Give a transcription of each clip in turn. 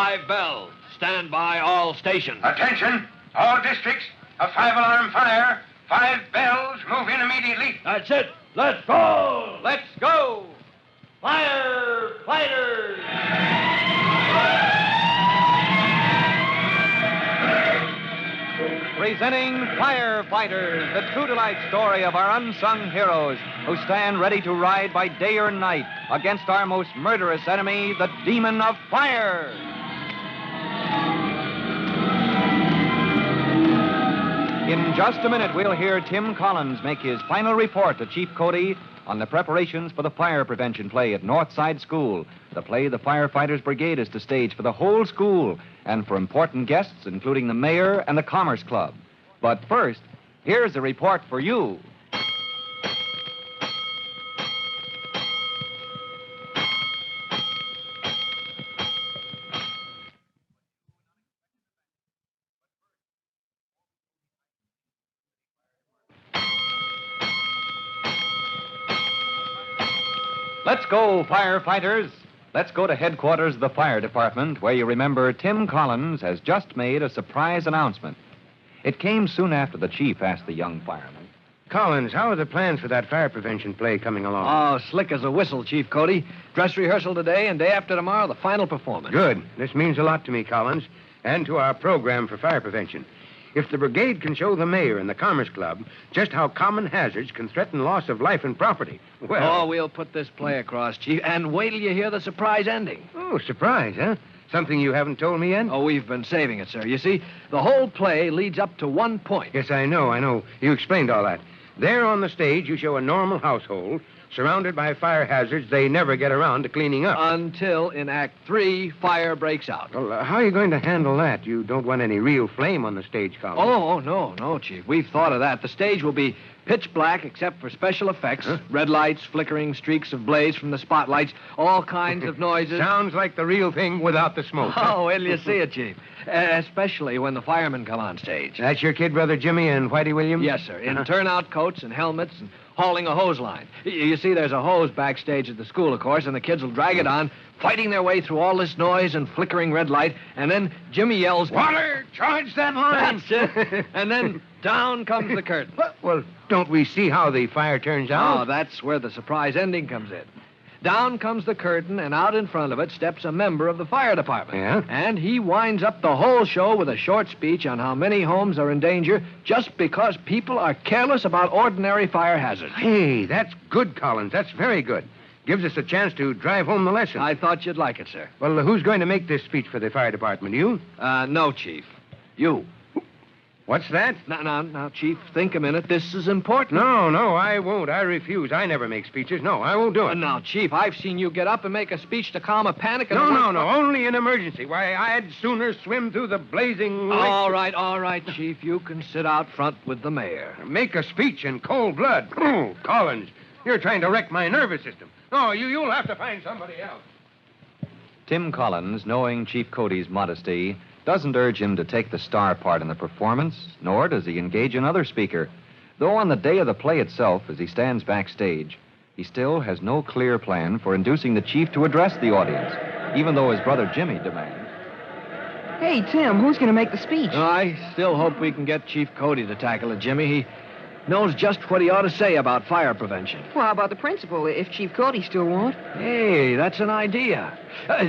5 bells. Stand by all stations. Attention, all districts. A 5-alarm fire. 5 bells. Move in immediately. That's it. Let's go. Let's go. Firefighters. Presenting Firefighters, the true-to-life story of our unsung heroes who stand ready to ride by day or night against our most murderous enemy, the demon of fire. In just a minute, we'll hear Tim Collins make his final report to Chief Cody on the preparations for the fire prevention play at Northside School, the play the Firefighters Brigade is to stage for the whole school and for important guests, including the mayor and the Commerce Club. But first, here's a report for you. Let's go, firefighters. Let's go to headquarters of the fire department, where you remember Tim Collins has just made a surprise announcement. It came soon after the chief asked the young fireman. Collins, how are the plans for that fire prevention play coming along? Oh, slick as a whistle, Chief Cody. Dress rehearsal today, and day after tomorrow, the final performance. Good. This means a lot to me, Collins, and to our program for fire prevention. If the brigade can show the mayor and the Commerce Club just how common hazards can threaten loss of life and property, well... Oh, we'll put this play across, Chief, and wait till you hear the surprise ending. Oh, surprise, huh? Something you haven't told me yet? Oh, we've been saving it, sir. You see, the whole play leads up to one point. Yes, I know. You explained all that. There on the stage, you show a normal household surrounded by fire hazards they never get around to cleaning up. Until, in Act 3, fire breaks out. Well, how are you going to handle that? You don't want any real flame on the stage, Collins. Oh, no, Chief. We've thought of that. The stage will be pitch black except for special effects. Huh? Red lights, flickering streaks of blaze from the spotlights, all kinds of noises. Sounds like the real thing without the smoke. Oh, wait till you see it, Chief. Especially when the firemen come on stage. That's your kid brother Jimmy and Whitey Williams? Yes, sir. In turnout coats and helmets and hauling a hose line. You see, there's a hose backstage at the school, of course, and the kids will drag it on, fighting their way through all this noise and flickering red light, and then Jimmy yells, "Water! Charge that line!" That's it. And then down comes the curtain. Well, don't we see how the fire turns out? Oh, that's where the surprise ending comes in. Down comes the curtain, and out in front of it steps a member of the fire department. Yeah? And he winds up the whole show with a short speech on how many homes are in danger just because people are careless about ordinary fire hazards. Hey, that's good, Collins. That's very good. Gives us a chance to drive home the lesson. I thought you'd like it, sir. Well, who's going to make this speech for the fire department? You? No, Chief. You. What's that? Now, Chief, think a minute. This is important. No, I won't. I refuse. I never make speeches. No, I won't do it. Now, Chief, I've seen you get up and make a speech to calm a panic. No. Only in emergency. Why, I'd sooner swim through the blazing... All right, Chief. You can sit out front with the mayor. Make a speech in cold blood. Oh, Collins, you're trying to wreck my nervous system. No, you'll have to find somebody else. Tim Collins, knowing Chief Cody's modesty, doesn't urge him to take the star part in the performance, nor does he engage another speaker. Though on the day of the play itself, as he stands backstage, he still has no clear plan for inducing the chief to address the audience, even though his brother Jimmy demands. Hey, Tim, who's going to make the speech? I still hope we can get Chief Cody to tackle it, Jimmy. He knows just what he ought to say about fire prevention. Well, how about the principal, if Chief Cody still won't? Hey, that's an idea.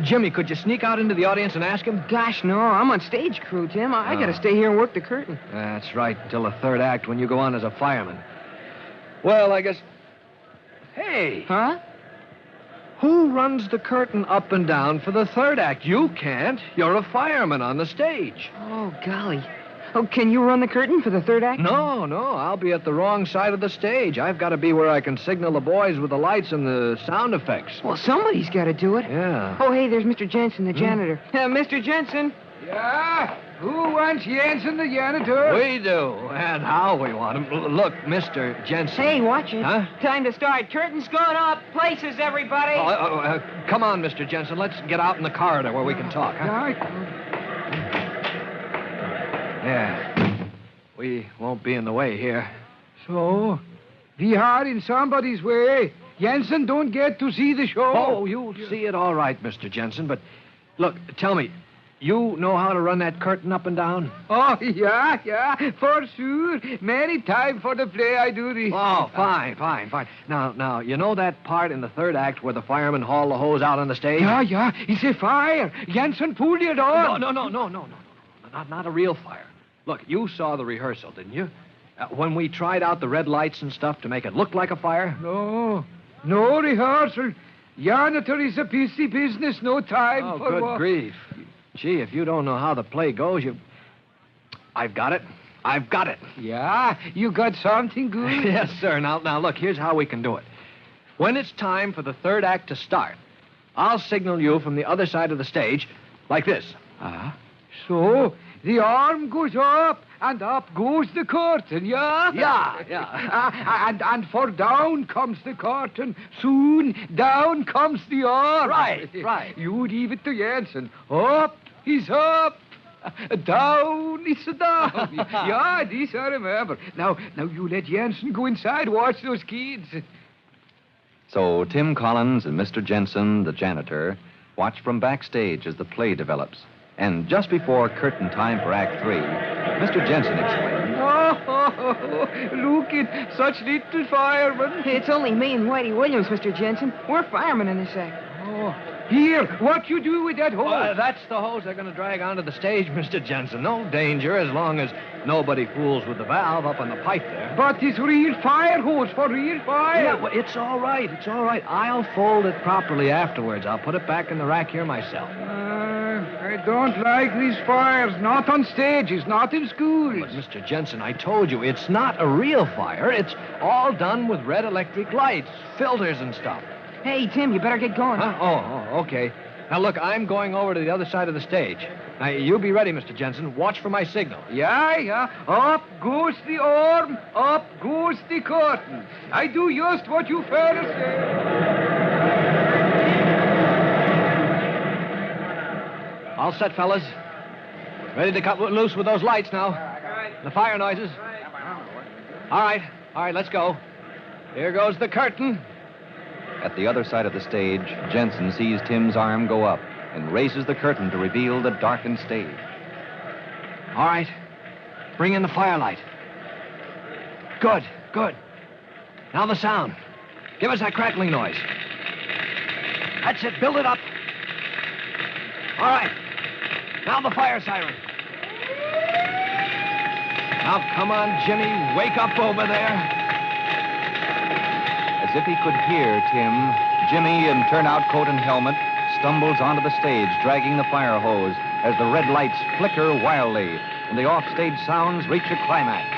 Jimmy, could you sneak out into the audience and ask him? Gosh, no, I'm on stage crew, Tim. I got to stay here and work the curtain. That's right, till the third act when you go on as a fireman. Well, I guess... Hey! Huh? Who runs the curtain up and down for the third act? You can't. You're a fireman on the stage. Oh, golly. Oh, can you run the curtain for the third act? No, I'll be at the wrong side of the stage. I've got to be where I can signal the boys with the lights and the sound effects. Well, somebody's got to do it. Yeah. Oh, hey, there's Mr. Jensen, the janitor. Mr. Jensen. Yeah? Who wants Jensen, the janitor? We do, and how we want him. Look, Mr. Jensen. Hey, watch it. Huh? Time to start. Curtain's going up. Places, everybody. Come on, Mr. Jensen. Let's get out in the corridor where we can talk. Huh? All right. Yeah. We won't be in the way here. So, we are in somebody's way. Jensen don't get to see the show. Oh, you'll see it all right, Mr. Jensen, but look, tell me, You know how to run that curtain up and down? Oh, yeah, for sure. Many times for the play I do this. Oh, fine. Now, you know that part in the third act where the firemen haul the hose out on the stage? Yeah, it's a fire. Jensen pulled it on. No. Not a real fire. Look, you saw the rehearsal, didn't you? When we tried out the red lights and stuff to make it look like a fire? No rehearsal. Janitor is a busy business, no time for good what. grief. Gee, if you don't know how the play goes, I've got it. Yeah, you got something good? Yes, sir. Now, look, here's how we can do it. When it's time for the third act to start, I'll signal you from the other side of the stage like this. So, the arm goes up, and up goes the curtain, yeah? Yeah. And for down comes the curtain. Soon, down comes the arm. Right. You leave it to Jensen. Up, he's up. Down, he's down. Yeah, this I remember. Now you let Jensen go inside, watch those kids. So Tim Collins and Mr. Jensen, the janitor, watch from backstage as the play develops. And just before curtain time for Act 3, Mr. Jensen exclaimed, Oh, look at such little firemen. It's only me and Whitey Williams, Mr. Jensen. We're firemen in this act. Oh, here, what you do with that hose? That's the hose they're going to drag onto the stage, Mr. Jensen. No danger as long as nobody fools with the valve up on the pipe there. But it's real fire hose for real fire. Yeah, well, it's all right. I'll fold it properly afterwards. I'll put it back in the rack here myself. I don't like these fires. Not on stages, not in schools. But, Mr. Jensen, I told you, it's not a real fire. It's all done with red electric lights, filters and stuff. Hey, Tim, you better get going. Huh? Oh, okay. Now, look, I'm going over to the other side of the stage. Now, you be ready, Mr. Jensen. Watch for my signal. Yeah. Up goes the arm, up goes the curtain. I do just what you fellas say. All set, fellas. Ready to cut loose with those lights now. The fire noises. All right, let's go. Here goes the curtain. At the other side of the stage, Jensen sees Tim's arm go up and raises the curtain to reveal the darkened stage. All right. Bring in the firelight. Good. Now the sound. Give us that crackling noise. That's it. Build it up. All right. Now the fire siren. Now, come on, Jimmy. Wake up over there. As if he could hear Tim, Jimmy, in turnout coat and helmet, stumbles onto the stage, dragging the fire hose as the red lights flicker wildly and the offstage sounds reach a climax.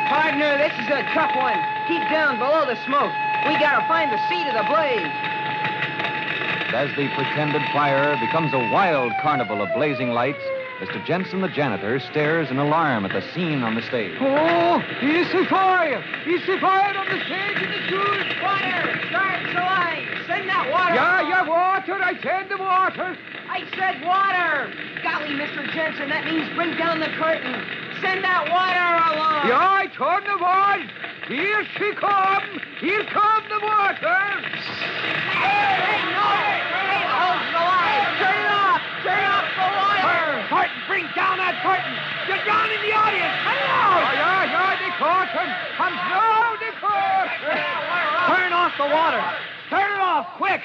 Partner, this is a tough one. Keep down below the smoke. We gotta find the seat of the blaze. As the pretended fire becomes a wild carnival of blazing lights, Mr. Jensen, the janitor, stares in alarm at the scene on the stage. Oh, it's a fire! It's a fire on the stage in the school! Water! Start the line! Send that water! Yeah, water! I send the water! I said water! Golly, Mr. Jensen, that means bring down the curtain. Send that water along! Yeah, I turn the wall! Here she come! Here come the water! Hey, no! Hey, the hose is alive! Turn it off! Turn off the water! Martin, bring down that curtain! You're down in the audience! Oh, yeah, the curtain! And now the curtain! Turn off the water! Turn it off, quick!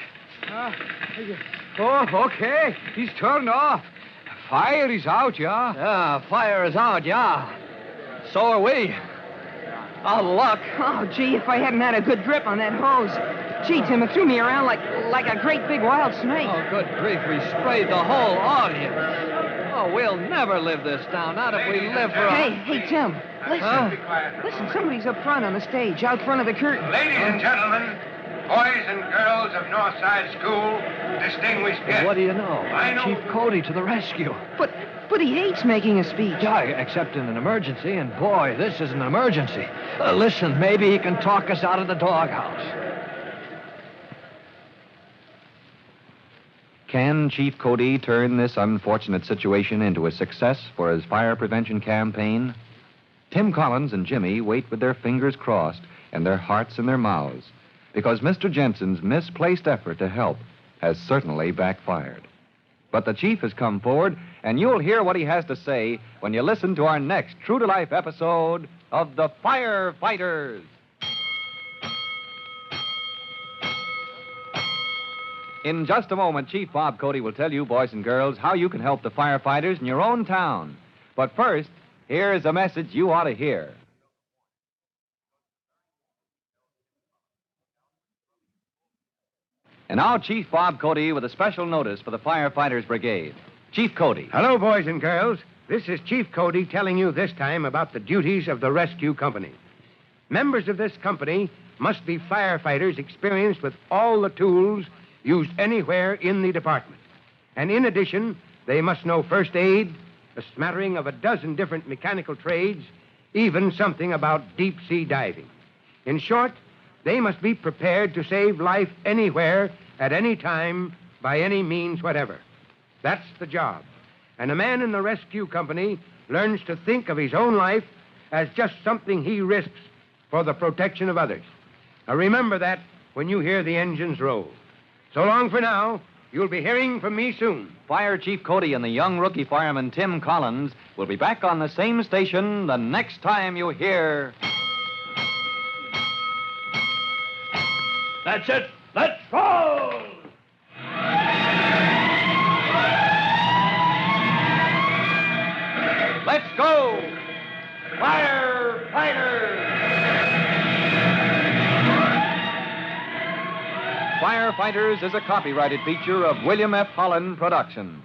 Okay. He's turned off. Fire is out, yeah? Yeah, fire is out, yeah. So are we. Out of luck. Oh, gee, if I hadn't had a good grip on that hose. Gee, Tim, it threw me around like a great big wild snake. Oh, good grief, we sprayed the whole audience. Oh, we'll never live this down, not if we live for Hey, Tim, listen. Listen, somebody's up front on the stage, out front of the curtain. Ladies and gentlemen, boys and girls of Northside School, distinguished guests. What do you know? I know. Chief Cody to the rescue. But he hates making a speech. Yeah, except in an emergency, and boy, this is an emergency. Listen, maybe he can talk us out of the doghouse. Can Chief Cody turn this unfortunate situation into a success for his fire prevention campaign? Tim Collins and Jimmy wait with their fingers crossed and their hearts in their mouths, because Mr. Jensen's misplaced effort to help has certainly backfired. But the chief has come forward, and you'll hear what he has to say when you listen to our next true-to-life episode of The Firefighters. In just a moment, Chief Bob Cody will tell you, boys and girls, how you can help the firefighters in your own town. But first, here is a message you ought to hear. And now, Chief Bob Cody with a special notice for the Firefighters Brigade. Chief Cody. Hello, boys and girls. This is Chief Cody telling you this time about the duties of the rescue company. Members of this company must be firefighters experienced with all the tools used anywhere in the department. And in addition, they must know first aid, a smattering of a dozen different mechanical trades, even something about deep-sea diving. In short, they must be prepared to save life anywhere, at any time, by any means whatever. That's the job. And a man in the rescue company learns to think of his own life as just something he risks for the protection of others. Now remember that when you hear the engines roll. So long for now. You'll be hearing from me soon. Fire Chief Cody and the young rookie fireman Tim Collins will be back on the same station the next time you hear... That's it. Let's roll! Let's go! Firefighters! Firefighters is a copyrighted feature of William F. Holland Productions.